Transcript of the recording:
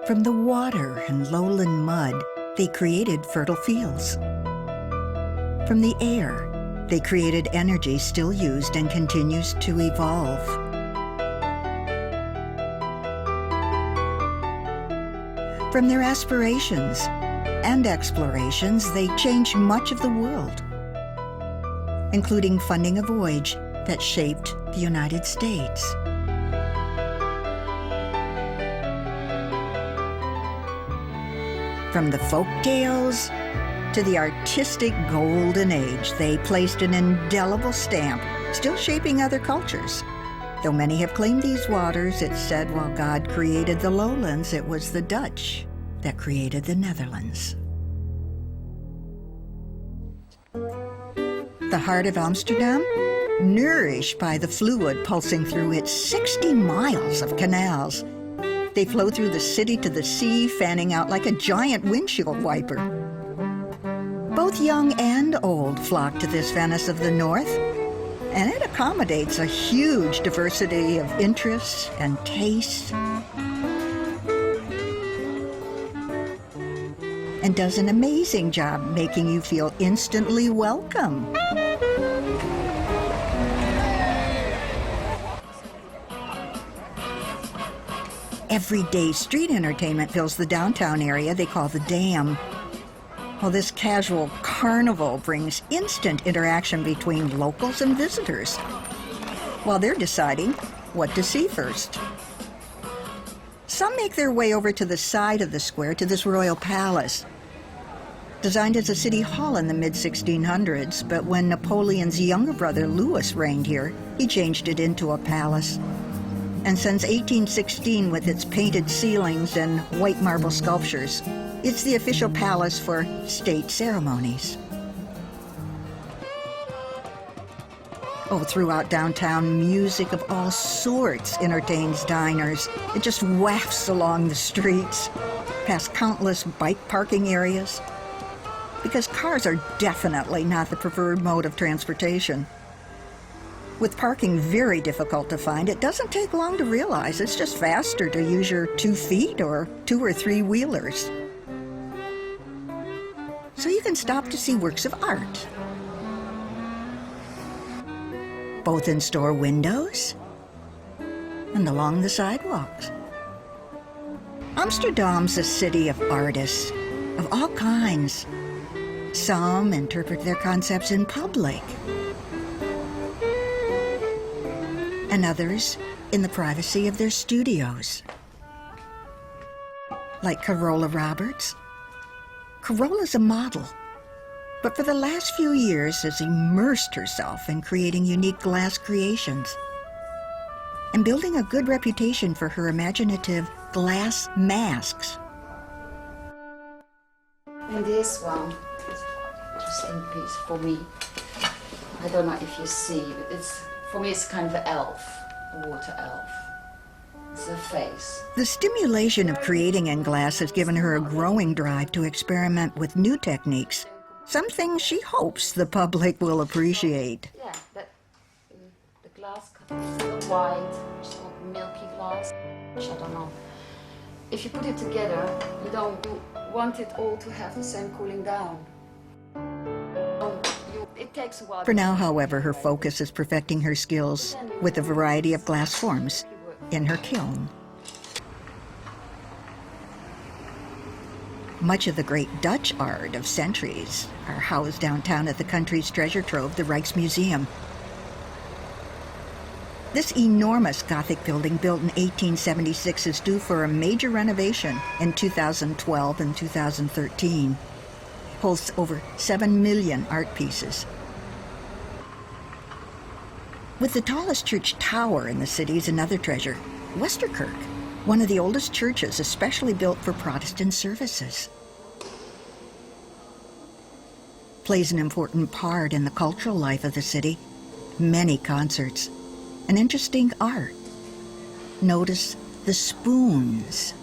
From the water and lowland mud, they created fertile fields. From the air, they created energy still used and continues to evolve. From their aspirations and explorations, they changed much of the world, including funding a voyage that shaped the United States. From the folk tales to the artistic golden age, they placed an indelible stamp, still shaping other cultures. Though many have claimed these waters, it's said while God created the lowlands, it was the Dutch that created the Netherlands. The heart of Amsterdam, nourished by the fluid pulsing through its 60 miles of canals. They flow through the city to the sea, fanning out like a giant windshield wiper. Both young and old flock to this Venice of the North, and it accommodates a huge diversity of interests and tastes, and does an amazing job making you feel instantly welcome. Everyday street entertainment fills the downtown area they call the Dam. Well, this casual carnival brings instant interaction between locals and visitors, while they're deciding what to see first. Some make their way over to the side of the square to this royal palace. Designed as a city hall in the mid-1600s, but when Napoleon's younger brother Louis reigned here, he changed it into a palace. And since 1816, with its painted ceilings and white marble sculptures, it's the official palace for state ceremonies. Oh, throughout downtown, music of all sorts entertains diners. It just wafts along the streets, past countless bike parking areas, because cars are definitely not the preferred mode of transportation. With parking very difficult to find, it doesn't take long to realize it's just faster to use your 2 feet or 2 or 3 wheelers. So you can stop to see works of art, both in store windows and along the sidewalks. Amsterdam's a city of artists of all kinds. Some interpret their concepts in public, and others in the privacy of their studios. Like Carola Roberts. Carola's a model, but for the last few years has immersed herself in creating unique glass creations and building a good reputation for her imaginative glass masks. And this one, interesting piece for me. I don't know if you see, but for me it's kind of an elf, a water elf. It's a face. The stimulation of creating in glass has given her a growing drive to experiment with new techniques, some things she hopes the public will appreciate. Yeah, the glass is still white, still milky glass, which I don't know. If you put it together, you want it all to have the same cooling down. It takes a while. For now, however, her focus is perfecting her skills with a variety of glass forms in her kiln. Much of the great Dutch art of centuries are housed downtown at the country's treasure trove, the Rijksmuseum. This enormous Gothic building, built in 1876, is due for a major renovation in 2012 and 2013. Holds over 7 million art pieces. With the tallest church tower in the city is another treasure, Westerkerk, one of the oldest churches especially built for Protestant services. Plays an important part in the cultural life of the city. Many concerts and interesting art. Notice the spoons.